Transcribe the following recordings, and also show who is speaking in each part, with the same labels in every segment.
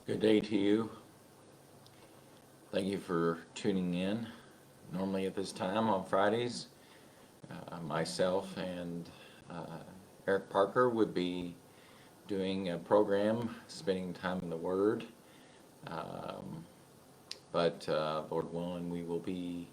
Speaker 1: Good day to you. Thank you for tuning in. Normally at this time on Fridays, myself and Eric Parker would be doing a program, spending time in the Word. Um, but Lord willing, we will be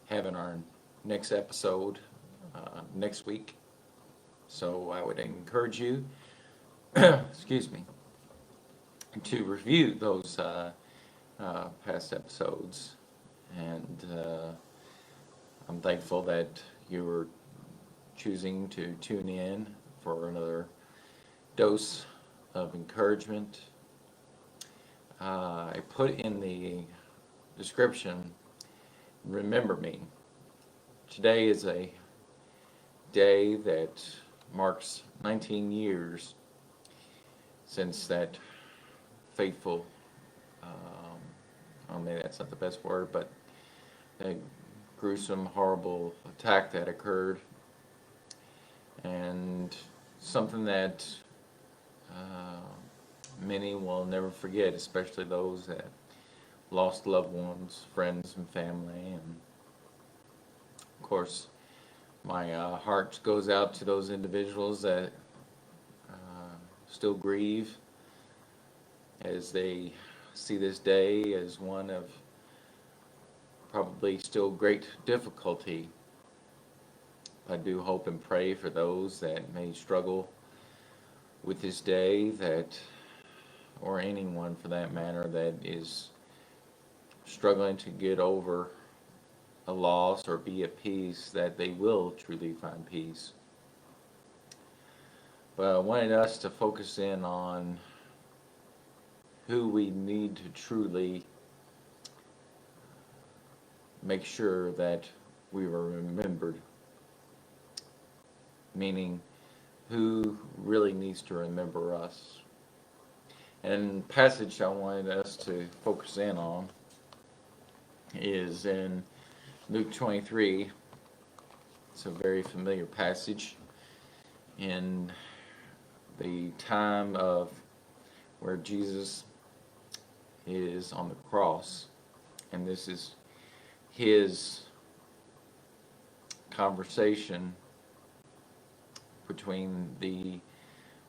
Speaker 1: having our next episode next week. So I would encourage you, excuse me, to review those past episodes. And I'm thankful that you were choosing to tune in for another dose of encouragement. I put in the description, remember me. Today is a day that marks 19 years since that fateful, maybe that's not the best word, but a gruesome, horrible attack that occurred, and something that many will never forget, especially those that lost loved ones, friends, and family. And of course, my heart goes out to those individuals that still grieve as they see this day as one of probably still great difficulty. I do hope and pray for those that may struggle with this day, that, or anyone for that matter, that is struggling to get over a loss or be at peace, that they will truly find peace. But I wanted us to focus in on who we need to truly make sure that we were remembered. Meaning, who really needs to remember us. And the passage I wanted us to focus in on is in Luke 23. It's a very familiar passage in the time of where Jesus is on the cross, and this is his conversation between the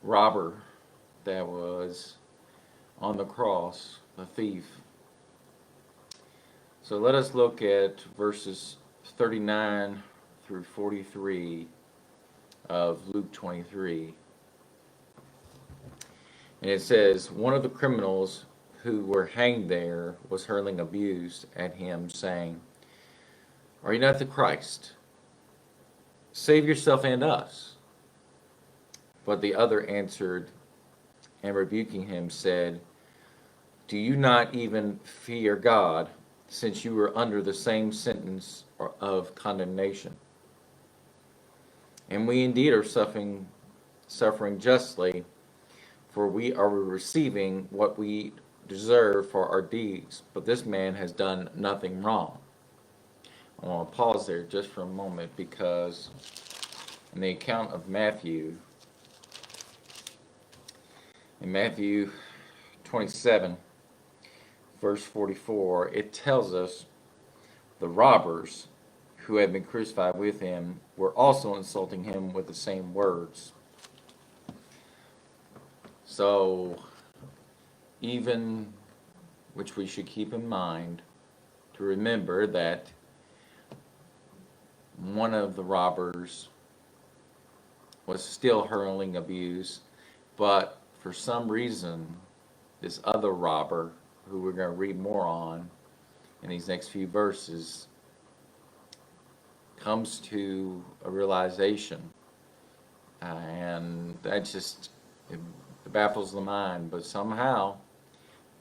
Speaker 1: robber that was on the cross, the thief. So let us look at verses 39 through 43 of Luke 23. And it says, one of the criminals who were hanged there was hurling abuse at him, saying, "Are you not the Christ? Save yourself and us." But the other answered, and rebuking him, said, "Do you not even fear God, since you are under the same sentence of condemnation? And we indeed are suffering justly, for we are receiving what we deserve for our deeds. But this man has done nothing wrong." I want to pause there just for a moment, because in the account of Matthew, in Matthew 27, verse 44, it tells us the robbers who had been crucified with him were also insulting him with the same words. So, even, which we should keep in mind, to remember that one of the robbers was still hurling abuse, but for some reason, this other robber, who we're going to read more on in these next few verses, comes to a realization, and that just it baffles the mind, but somehow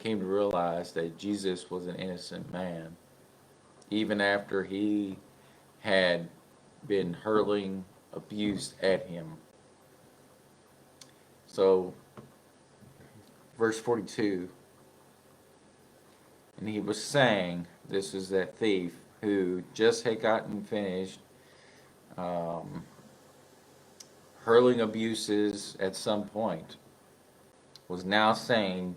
Speaker 1: came to realize that Jesus was an innocent man, even after he had been hurling abuse at him. So, verse 42, and he was saying, this is that thief who just had gotten finished hurling abuses at some point, was now saying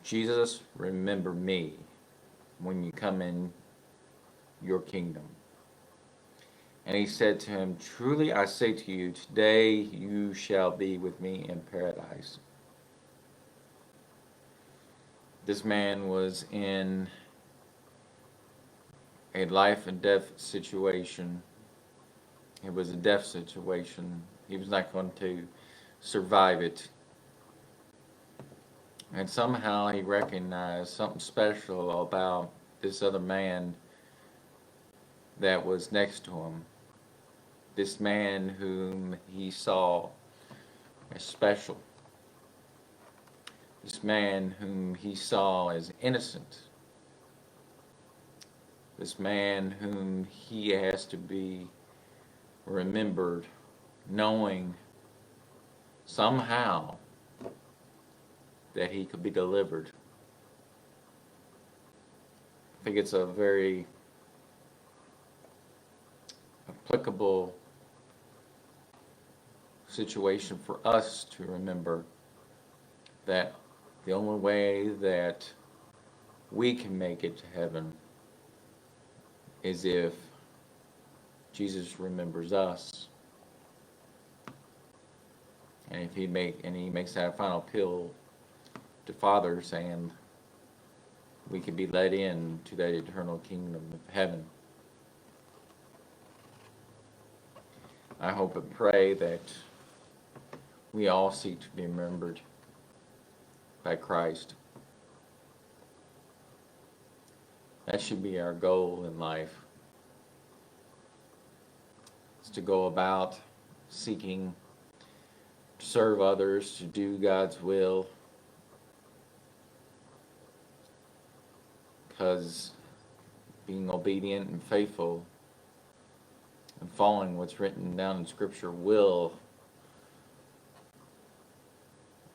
Speaker 1: Jesus, remember me when you come in your kingdom. And he said to him, truly I say to you, today you shall be with me in paradise. This man was in a life and death situation. It was a death situation. He was not going to survive it. And somehow he recognized something special about this other man that was next to him. This man whom he saw as special. This man whom he saw as innocent. This man whom he has to be remembered, knowing somehow that he could be delivered. I think it's a very applicable situation for us to remember that the only way that we can make it to heaven is if Jesus remembers us. And if he makes that final appeal to Father, saying we can be led in to that eternal kingdom of heaven. I hope and pray that we all seek to be remembered by Christ. That should be our goal in life. It's to go about seeking to serve others, to do God's will. Because being obedient and faithful and following what's written down in Scripture will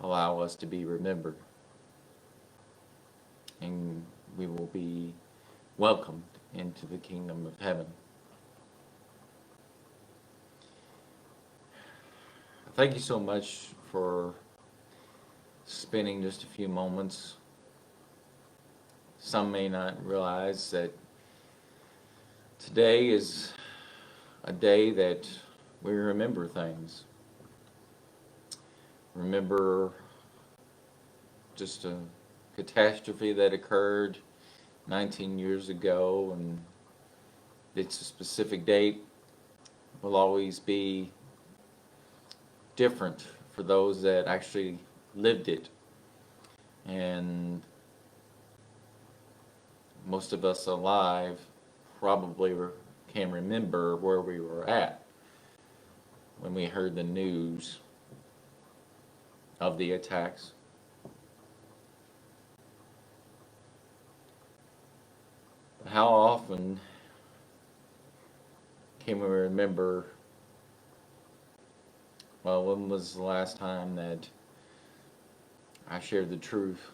Speaker 1: allow us to be remembered. And we will be welcomed into the kingdom of heaven. Thank you so much for spending just a few moments. Some may not realize that today is a day that we remember things. Remember just a catastrophe that occurred 19 years ago, and it's a specific date. Will always be different for those that actually lived it. And most of us alive probably can remember where we were at when we heard the news of the attacks. How often can we remember, well, when was the last time that I shared the truth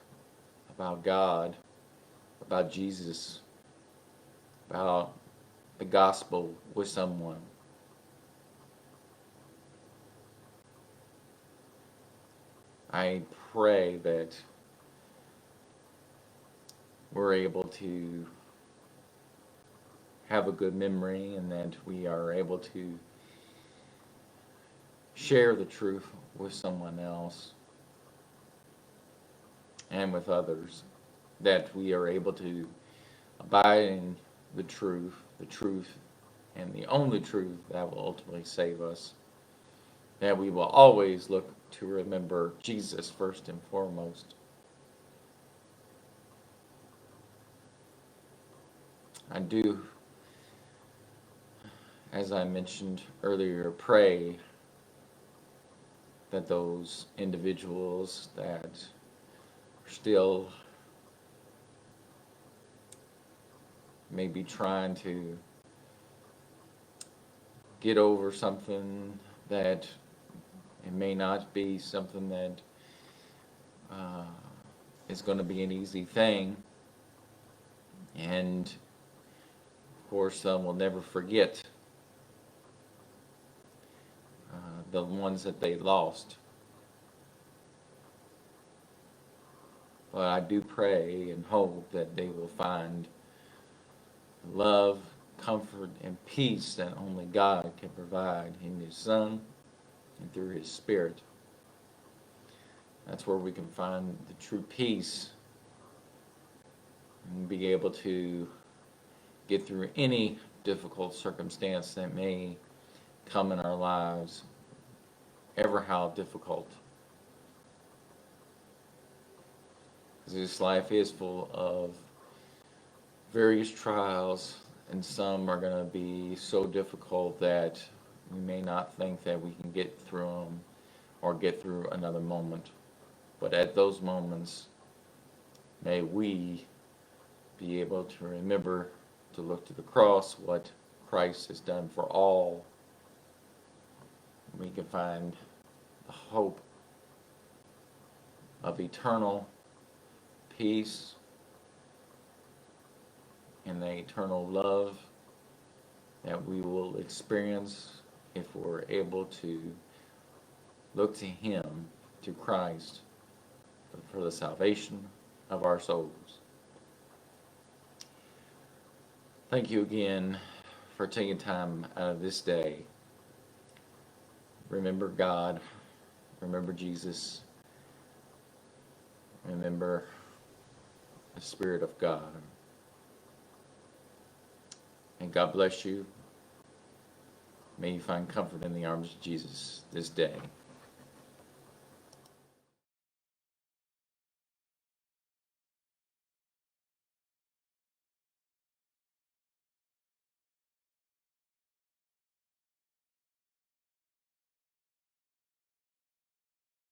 Speaker 1: about God, about Jesus, about the gospel with someone? I pray that we're able to have a good memory and that we are able to share the truth with someone else and with others, that we are able to abide in the truth and the only truth that will ultimately save us, that we will always look to remember Jesus first and foremost. I do, as I mentioned earlier, pray that those individuals that are still maybe trying to get over something, that it may not be something that is going to be an easy thing. And of course, some will never forget the ones that they lost. But I do pray and hope that they will find love, comfort, and peace that only God can provide in His Son and through His Spirit. That's where we can find the true peace and be able to get through any difficult circumstance that may come in our lives, ever how difficult. Because this life is full of various trials, and some are going to be so difficult that we may not think that we can get through them or get through another moment. But at those moments, may we be able to remember to look to the cross, what Christ has done for all. We can find the hope of eternal peace and the eternal love that we will experience if we're able to look to Him, to Christ, for the salvation of our souls. Thank you again for taking time out of this day. Remember God, remember Jesus, remember the Spirit of God. And God bless you. May you find comfort in the arms of Jesus this day.